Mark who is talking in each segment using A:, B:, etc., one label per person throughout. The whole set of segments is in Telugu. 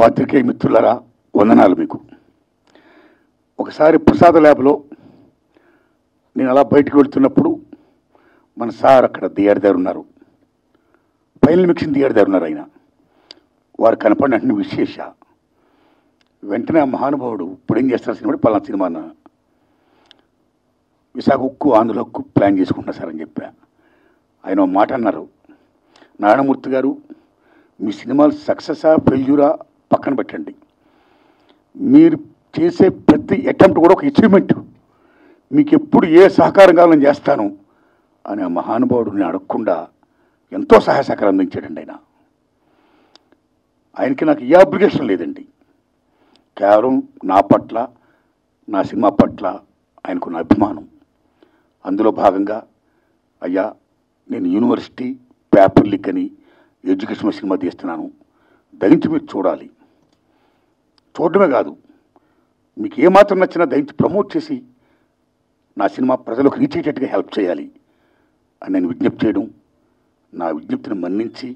A: పాత్రికేయ మిత్రులారా, వందనాలు మీకు. ఒకసారి ప్రసాద ల్యాబ్లో నేను అలా బయటకు వెళ్తున్నప్పుడు మన సార్ అక్కడ థియేటర్ దగ్గర ఉన్నారు, ఫైనల్ మిక్సింగ్ థియేటర్ దగ్గర ఉన్నారు. ఆయన వారు కనపడినట్టు విశేష వెంటనే ఆ మహానుభావుడు ఇప్పుడు ఏం చేస్తున్నారు సినిమా, పలానా సినిమా విశాఖ ఉక్కు ఆంధ్ర హక్కు ప్లాన్ చేసుకుంటున్నా సార్ అని చెప్పా. ఆయన ఒక మాట అన్నారు, నారాయణమూర్తి గారు మీ సినిమాలు సక్సెసా ఫెయిల్యూరా పక్కన పెట్టండి, మీరు చేసే ప్రతి అటెంప్ట్ కూడా ఒక అచీవ్మెంట్, మీకు ఎప్పుడు ఏ సహకారం కావాలని చేస్తాను అని ఆ మహానుభావుడు నేను అడగకుండా ఎంతో సహాయ సహకారం అందించాడండి. ఆయనకి నాకు ఏ అబ్లిగేషన్ లేదండి, కేవలం నా పట్ల నా సినిమా పట్ల ఆయనకున్న అభిమానం. అందులో భాగంగా అయ్యా నేను యూనివర్సిటీ పేపర్ లీక్ అని ఎడ్యుకేషన్ సినిమా తీస్తున్నాను, దయించి మీరు చూడాలి, చూడడమే కాదు మీకు ఏమాత్రం నచ్చినా దయించి ప్రమోట్ చేసి నా సినిమా ప్రజలకు రీచ్ అయ్యేటట్టుగా హెల్ప్ చేయాలి అని నేను విజ్ఞప్తి చేయడం, నా విజ్ఞప్తిని మన్నించి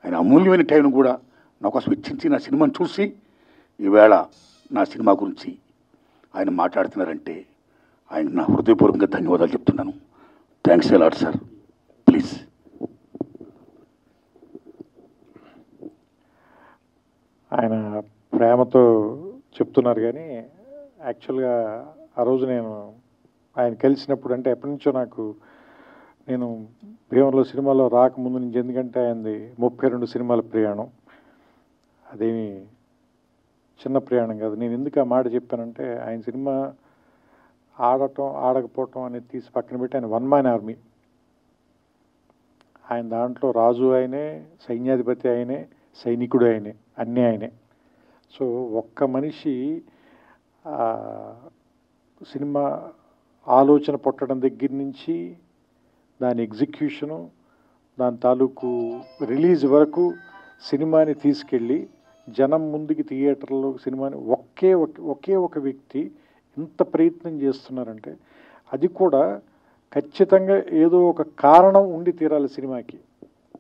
A: ఆయన అమూల్యమైన టైంను కూడా నా కోసం వెచ్చించి నా సినిమాను చూసి ఈవేళ నా సినిమా గురించి ఆయన మాట్లాడుతున్నారంటే ఆయన నా హృదయపూర్వకంగా ధన్యవాదాలు చెప్తున్నాను. Thanks a lot sir. Please.
B: ఆయన ప్రేమతో చెప్తున్నారు కానీ యాక్చువల్గా ఆ రోజు నేను ఆయన కలిసినప్పుడు, అంటే ఎప్పటి నుంచో నేను భీమవరంలో సినిమాలో రాకముందు నుంచి, ఎందుకంటే ఆయనది 32 సినిమాల ప్రయాణం, అదేమి చిన్న ప్రయాణం కాదు. నేను ఎందుకు ఆ మాట చెప్పానంటే ఆయన సినిమా ఆడటం ఆడకపోవటం అనేది తీసి పక్కన పెట్టి ఆయన వన్ మ్యాన్ ఆర్మీ. ఆయన దాంట్లో రాజు ఆయనే, సైన్యాధిపతి ఆయనే, సైనికుడు ఆయనే, అన్నీ ఆయనే. సో ఒక్క మనిషి సినిమా ఆలోచన పుట్టడం దగ్గర నుంచి దాని ఎగ్జిక్యూషను, దాని తాలూకు రిలీజ్ వరకు సినిమాని తీసుకెళ్ళి జనం ముందుకి థియేటర్లో సినిమాని ఒకే ఒక వ్యక్తి ఇంత ప్రయత్నం చేస్తున్నారంటే అది కూడా ఖచ్చితంగా ఏదో ఒక కారణం ఉండి తీరాలి సినిమాకి,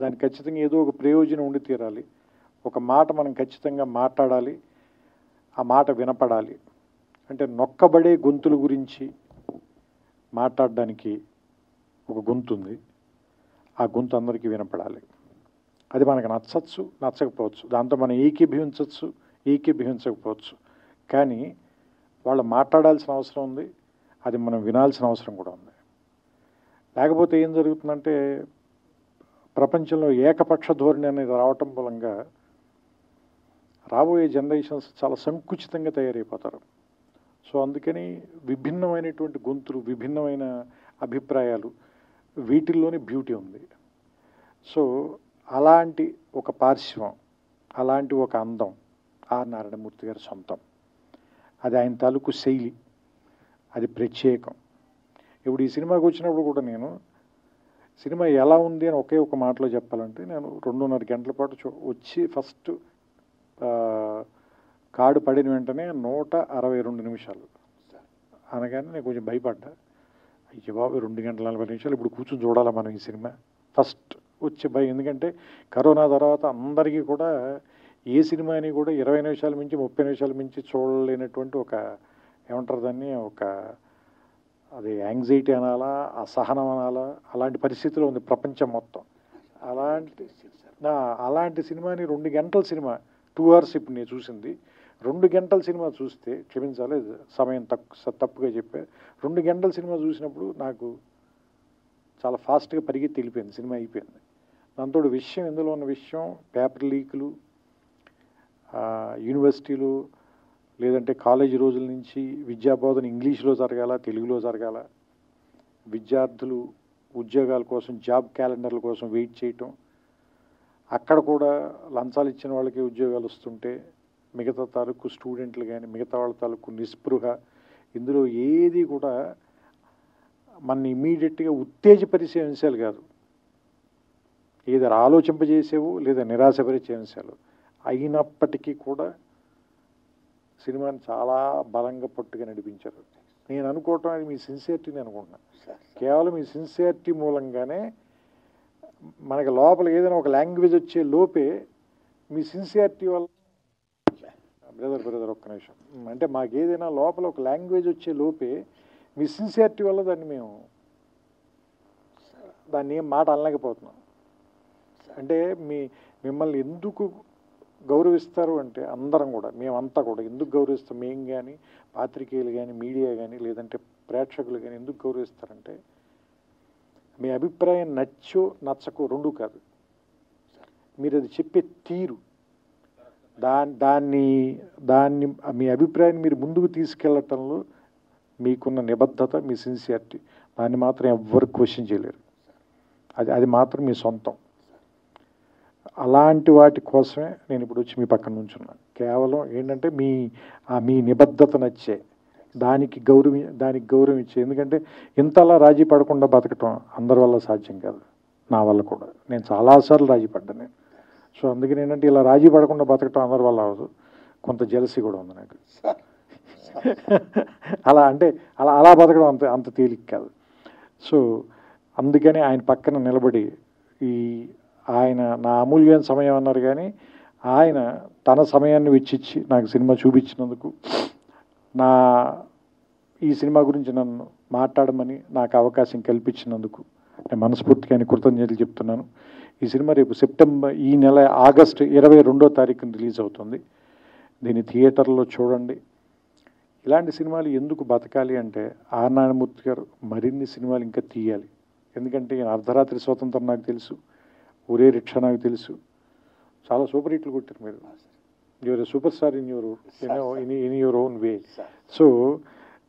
B: దానికి ఖచ్చితంగా ఏదో ఒక ప్రయోజనం ఉండి తీరాలి. ఒక మాట మనం ఖచ్చితంగా మాట్లాడాలి, ఆ మాట వినపడాలి. అంటే నొక్కబడే గొంతుల గురించి మాట్లాడడానికి ఒక గొంతు ఉంది, ఆ గొంతు అందరికీ వినపడాలి. అది మనకు నచ్చచ్చు, నచ్చకపోవచ్చు, దాంతో మనం ఏకీభవించవచ్చు, ఏకీభవించకపోవచ్చు, కానీ వాళ్ళు మాట్లాడాల్సిన అవసరం ఉంది, అది మనం వినాల్సిన అవసరం కూడా ఉంది. లేకపోతే ఏం జరుగుతుందంటే ప్రపంచంలో ఏకపక్ష ధోరణి అనేది రావటం మూలంగా రాబోయే జనరేషన్స్ చాలా సంకుచితంగా తయారైపోతారు. సో అందుకని విభిన్నమైనటువంటి గొంతులు, విభిన్నమైన అభిప్రాయాలు, వీటిల్లోనే బ్యూటీ ఉంది. సో అలాంటి ఒక పార్శ్వం, అలాంటి ఒక అందం ఆర్ నారాయణమూర్తి గారి సొంతం. అది ఆయన తాలూకు శైలి, అది ప్రత్యేకం. ఇప్పుడు ఈ సినిమాకి వచ్చినప్పుడు కూడా నేను సినిమా ఎలా ఉంది అని ఒకే ఒక మాటలో చెప్పాలంటే, నేను 2.5 గంటల పాటు వచ్చి ఫస్ట్ కార్డు పడిన వెంటనే 162 నిమిషాలు అనగానే నేను కొంచెం భయపడ్డా. అయ్యో బాబు 2 గంటల 40 నిమిషాలు ఇప్పుడు కూర్చొని చూడాలా మనం ఈ సినిమా, ఫస్ట్ వచ్చే భయం. ఎందుకంటే కరోనా తర్వాత అందరికీ కూడా ఏ సినిమాని కూడా 20 నిమిషాల మించి 30 నిమిషాల మించి చూడలేనటువంటి ఒక ఏమంటారు దాన్ని, ఒక అది యాంగ్జైటీ అనాలా, అసహనం అనాలా, అలాంటి పరిస్థితిలో ఉంది ప్రపంచం మొత్తం. అలాంటి సినిమాని 2 గంటల సినిమా, 2 hours ఇప్పుడు నేను చూసింది, 2 గంటల సినిమా చూస్తే క్షమించాలి సమయం తప్పుగా చెప్పా. 2 గంటల సినిమా చూసినప్పుడు నాకు చాలా ఫాస్ట్గా పరిగెత్తి వెళ్ళిపోయింది, సినిమా అయిపోయింది. దాంతో విషయం, ఇందులో ఉన్న విషయం పేపర్ లీకులు, యూనివర్సిటీలు లేదంటే కాలేజీ రోజుల నుంచి విద్యాబోధన ఇంగ్లీష్లో జరగాల, తెలుగులో జరగాల, విద్యార్థులు ఉద్యోగాల కోసం జాబ్ క్యాలెండర్ల కోసం వెయిట్ చేయటం, అక్కడ కూడా లంచాలు ఇచ్చిన వాళ్ళకి ఉద్యోగాలు వస్తుంటే మిగతా తాలూకు స్టూడెంట్లు కానీ మిగతా వాళ్ళ తాలూకు నిస్పృహ, ఇందులో ఏది కూడా మన ఇమీడియట్గా ఉత్తేజపరిచే అంశాలు కాదు, ఏదో ఆలోచింపజేసేవు లేదా నిరాశపరిచే అంశాలు అయినప్పటికీ కూడా సినిమాని చాలా బలంగా పట్టుగా నడిపించారు. నేను అనుకోవటం అది మీ సిన్సియారిటీని అనుకుంటున్నాను. కేవలం మీ సిన్సియారిటీ మూలంగానే మనకి లోపల ఏదైనా ఒక లాంగ్వేజ్ వచ్చే లోపే మీ సిన్సియారిటీ వల్ల బ్రదర్ ఒక్క నిమిషం. అంటే మాకు ఏదైనా లోపల ఒక లాంగ్వేజ్ వచ్చే లోపే మీ సిన్సియారిటీ వల్ల దాన్ని ఏం మాట అనలేకపోతున్నాం. అంటే మిమ్మల్ని ఎందుకు గౌరవిస్తారు అంటే అందరం కూడా, మేమంతా కూడా ఎందుకు గౌరవిస్తాం, మేము కానీ పాత్రికేయులు కానీ మీడియా కానీ లేదంటే ప్రేక్షకులు కానీ ఎందుకు గౌరవిస్తారంటే మీ అభిప్రాయం నచ్చో నచ్చకో రెండు కాదు, మీరు అది చెప్పే తీరు, దాన్ని మీ అభిప్రాయాన్ని మీరు ముందుకు తీసుకెళ్ళటంలో మీకున్న నిబద్ధత, మీ సిన్సియారిటీ, దాన్ని మాత్రం ఎవ్వరు క్వశ్చన్ చేయలేరు. అది మాత్రం మీ సొంతం. అలాంటి వాటి కోసమే నేను ఇప్పుడు వచ్చి మీ పక్కన నుంచున్నాను. కేవలం ఏంటంటే మీ నిబద్ధత నచ్చే దానికి గౌరవం ఇచ్చే. ఎందుకంటే ఇంతలా రాజీ పడకుండా బతకటం అందరి వల్ల సాధ్యం కాదు, నా వల్ల కూడా. నేను చాలాసార్లు రాజీ పడ్డాను నేను. సో అందుకని ఏంటంటే ఇలా రాజీ పడకుండా బతకటం అందరి వల్ల అవ్వదు, కొంత జెలసీ కూడా ఉంది నాకు. అలా బతకడం అంత తేలిక కాదు. సో అందుకని ఆయన పక్కన నిలబడి ఆయన నా అమూల్యమైన సమయం అన్నారు, కానీ ఆయన తన సమయాన్ని వెచ్చిచ్చి నాకు సినిమా చూపించినందుకు, ఈ సినిమా గురించి నన్ను మాట్లాడమని నాకు అవకాశం కల్పించినందుకు నేను మనస్ఫూర్తిగా కృతజ్ఞతలు చెప్తున్నాను. ఈ సినిమా రేపు ఈ నెల ఆగస్టు 22వ తారీఖున రిలీజ్ అవుతుంది. దీన్ని థియేటర్లో చూడండి. ఇలాంటి సినిమాలు ఎందుకు బతకాలి అంటే ఆర్ నారాయణమూర్తి గారు మరిన్ని సినిమాలు ఇంకా తీయాలి. ఎందుకంటే అర్ధరాత్రి స్వతంత్రం నాకు తెలుసు, ఒరే రిక్షా నాకు తెలుసు, చాలా సూపర్ హిట్లు కొట్టారు మీరు. You're super star in your own way. So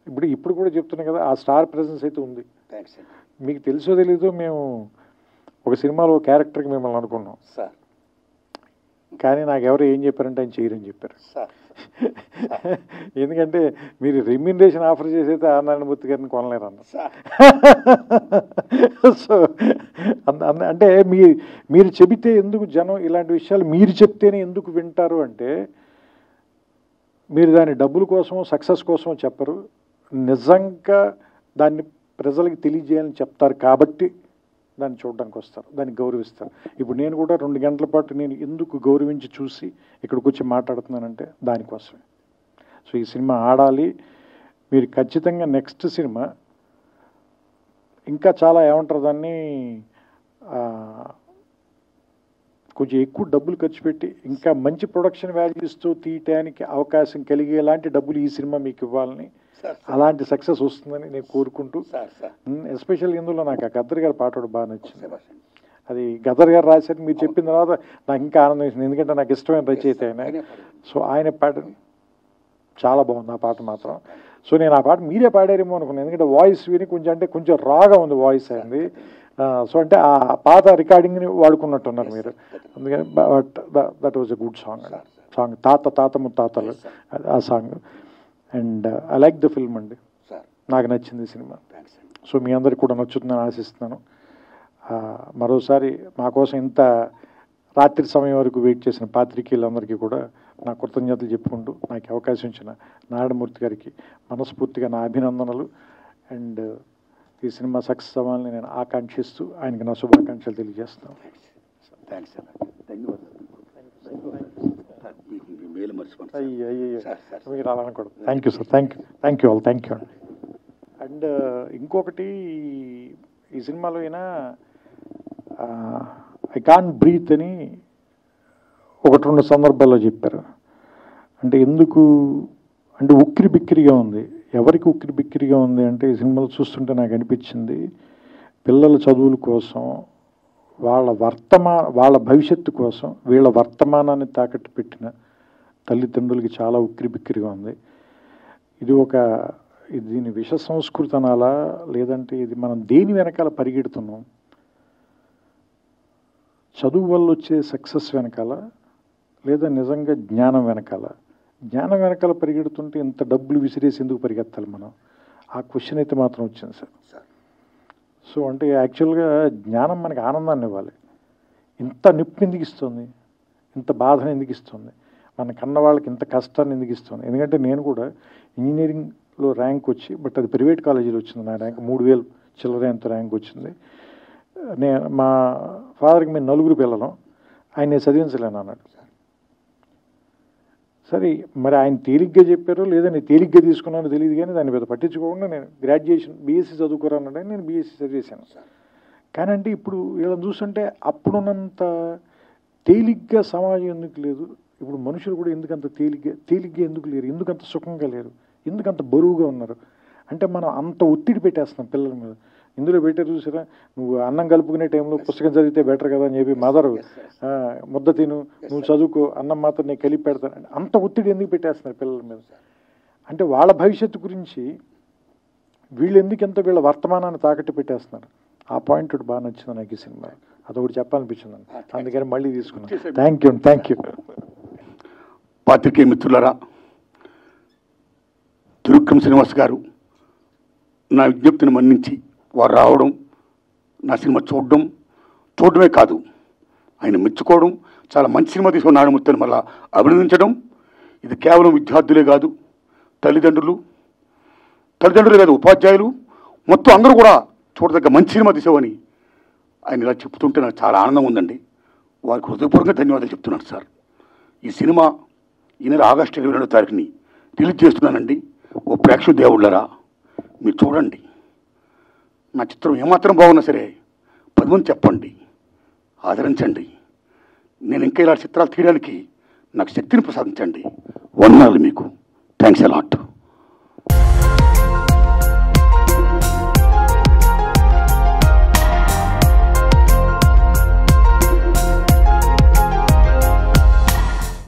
B: ఇప్పుడు కూడా చెప్తున్నా కదా, ఆ స్టార్ ప్రెజెన్స్ అయితే ఉంది. మీకు తెలుసో తెలీదో మేము ఒక సినిమాలో క్యారెక్టర్కి మిమ్మల్ని అనుకున్నాం, కానీ నాకు ఎవరు ఏం చెప్పారంటే ఆయన చేయరని చెప్పారు. ఎందుకంటే మీరు రెమ్యూనరేషన్ ఆఫర్ చేసైతే ఆర్ నారాయణమూర్తి గారిని కొనలేరు అన్న. సో అంటే మీరు చెబితే ఎందుకు జనం ఇలాంటి విషయాలు మీరు చెప్తేనే ఎందుకు వింటారు అంటే, మీరు దాని డబ్బుల కోసమో సక్సెస్ కోసమో చెప్పరు, నిజంగా దాన్ని ప్రజలకు తెలియజేయాలని చెప్తారు కాబట్టి దాన్ని చూడడానికి వస్తారు, దాన్ని గౌరవిస్తారు. ఇప్పుడు నేను కూడా 2 గంటల పాటు నేను ఎందుకు గౌరవించి చూసి ఇక్కడికి వచ్చి మాట్లాడుతున్నానంటే దానికోసమే. సో ఈ సినిమా ఆడాలి. మీరు ఖచ్చితంగా నెక్స్ట్ సినిమా ఇంకా చాలా ఏమంటారు దాన్ని, కొంచెం ఎక్కువ డబ్బులు ఖర్చు పెట్టి ఇంకా మంచి ప్రొడక్షన్ వాల్యూస్తో తీయటానికి అవకాశం కలిగేలాంటి డబ్బులు ఈ సినిమా మీకు ఇవ్వాలని, అలాంటి సక్సెస్ వస్తుందని నేను కోరుకుంటూ, ఎస్పెషల్ ఇందులో నాకు ఆ గద్దర్ గారి పాట కూడా బాగా నచ్చింది. అది గద్దర్ గారు రాశారు, మీరు చెప్పిన తర్వాత నాకు ఇంకా ఆనందం వేసింది, ఎందుకంటే నాకు ఇష్టమైన రచయిత ఆయన. సో ఆయన పాట చాలా బాగుంది ఆ పాట మాత్రం. సో నేను ఆ పాట మీరే పాడారేమో అనుకున్నాను, ఎందుకంటే వాయిస్ విని కొంచెం రాగా ఉంది వాయిస్ అయింది. సో అంటే ఆ పాత రికార్డింగ్ని వాడుకున్నట్టున్నారు మీరు, అందుకని that was a good song తాత ముత్తాతలు ఆ song. And I like the film అండి, నాకు నచ్చింది సినిమా. సో మీ అందరికి కూడా నచ్చుతుందని ఆశిస్తున్నాను. మరోసారి మా కోసం ఇంత రాత్రి సమయం వరకు వెయిట్ చేసిన పాత్రికేయులందరికీ కూడా నా కృతజ్ఞతలు చెప్పుకుంటూ నాకు అవకాశం ఇచ్చిన నారాయణమూర్తి గారికి మనస్ఫూర్తిగా నా అభినందనలు. అండ్ ఈ సినిమా సక్సెస్ అవ్వాలని నేను ఆకాంక్షిస్తూ ఆయనకి నా శుభాకాంక్షలు తెలియజేస్తాను. మీరు అలా అనకూడదు. Thank you sir, thank you all, thank you అండి. అండ్ ఇంకొకటి, ఈ సినిమాలో అయినా ఐ కాంట్ బ్రీత్ అని 1-2 సందర్భాల్లో చెప్పారు. అంటే ఎందుకు అంటే ఉక్కిరి బిక్కిరిగా ఉంది. ఎవరికి ఉక్కిరి బిక్కిరిగా ఉంది అంటే ఈ సినిమాలో చూస్తుంటే నాకు అనిపించింది, పిల్లల చదువుల కోసం, వాళ్ళ భవిష్యత్తు కోసం వీళ్ళ వర్తమానాన్ని తాకట్టు పెట్టిన తల్లిదండ్రులకి చాలా ఉక్కిరి బిక్కిరిగా ఉంది. దీని విష సంస్కృతి అనాలా, లేదంటే ఇది మనం దేని వెనకాల పరిగెడుతున్నాం, చదువు వల్ల వచ్చే సక్సెస్ వెనకాల, లేదా నిజంగా జ్ఞానం వెనకాల పరిగెడుతుంటే ఇంత డబ్బులు విసిరేసి ఎందుకు పరిగెత్తాలి మనం, ఆ క్వశ్చన్ అయితే మాత్రం వచ్చింది సార్. సో అంటే యాక్చువల్గా జ్ఞానం మనకి ఆనందాన్ని ఇవ్వాలి, ఇంత నొప్పి ఎందుకు ఇస్తుంది, ఇంత బాధను ఎందుకు ఇస్తుంది, మన కన్న వాళ్ళకి ఇంత కష్టాన్ని ఎందుకు ఇస్తుంది. ఎందుకంటే నేను కూడా ఇంజనీరింగ్లో ర్యాంక్ వచ్చి, బట్ అది ప్రైవేట్ కాలేజీలో వచ్చింది నా ర్యాంక్, 3000 చిల్లర ఎంత ర్యాంక్ వచ్చింది. మా ఫాదర్కి మేము 4 పిల్లలం, ఆయన నేను చదివించలేను అన్నాడు. సరే మరి ఆయన తేలిగ్గా చెప్పారో లేదా నేను తేలిగ్గా తీసుకున్నానో తెలియదు, కానీ దాన్ని పెద్ద పట్టించుకోకుండా నేను గ్రాడ్యుయేషన్ బీఎస్సీ చదువుకోరానంటే నేను బీఎస్సీ చదివేశాను. కానీ అంటే ఇప్పుడు వీళ్ళని చూస్తుంటే అప్పుడున్నంత తేలిగ్గా సమాజం ఎందుకు లేదు, ఇప్పుడు మనుషులు కూడా ఎందుకంత తేలిగ్గా ఎందుకు లేరు, ఎందుకంత సుఖంగా లేరు, ఎందుకంత బరువుగా ఉన్నారు అంటే మనం అంత ఒత్తిడి పెట్టేస్తున్నాం పిల్లల మీద. ఇందులో పెట్టారు చూసారా, నువ్వు అన్నం కలుపుకునే టైంలో పుస్తకం చదివితే బెటర్ కదా అని చెప్పి మదరు ముద్ద తిను, నువ్వు చదువుకో, అన్నం మాత్రం నేను కలిపి పెడతాను, అంత ఒత్తిడి ఎందుకు పెట్టేస్తున్నారు పిల్లల మీద. అంటే వాళ్ళ భవిష్యత్తు గురించి వీళ్ళు ఎందుకు ఎంత వీళ్ళ వర్తమానాన్ని తాకట్టు పెట్టేస్తున్నారు. ఆ పాయింట్ ఒకటి బాగా నచ్చింది నాకు ఈ సినిమా, అదొకటి చెప్పాలనిపించింది, అందుకని మళ్ళీ తీసుకున్నాను. Thank you.
A: పాత్రికేయ మిత్రులారా, త్రివిక్రమ్ శ్రీనివాస్ గారు నా విజ్ఞప్తిని మన్నించి వారు రావడం, నా సినిమా చూడడమే కాదు ఆయన మెచ్చుకోవడం, చాలా మంచి సినిమా తీసుకున్న నారాయణమూర్తిని మళ్ళా అభినందించడం, ఇది కేవలం విద్యార్థులే కాదు, తల్లిదండ్రులు కాదు, ఉపాధ్యాయులు మొత్తం అందరూ కూడా చూడదగ్గ మంచి సినిమా తీసావని ఆయన ఇలా చెప్తుంటే నాకు చాలా ఆనందం ఉందండి. వారికి హృదయపూర్వకంగా ధన్యవాదాలు చెప్తున్నాను సార్. ఈ సినిమా ఈ నెల ఆగస్టు 22వ తారీఖుని రిలీజ్ చేస్తున్నానండి. ఓ ప్రేక్షక దేవుళ్ళరా మీరు చూడండి. నా చిత్రం ఏమాత్రం బాగున్నా సరే 10 మంది చెప్పండి, ఆదరించండి. నేను ఇంకా ఇలా చిత్రాలు తీయడానికి నాకు శక్తిని ప్రసాదించండి. వందనాలు మీకు. Thanks a lot.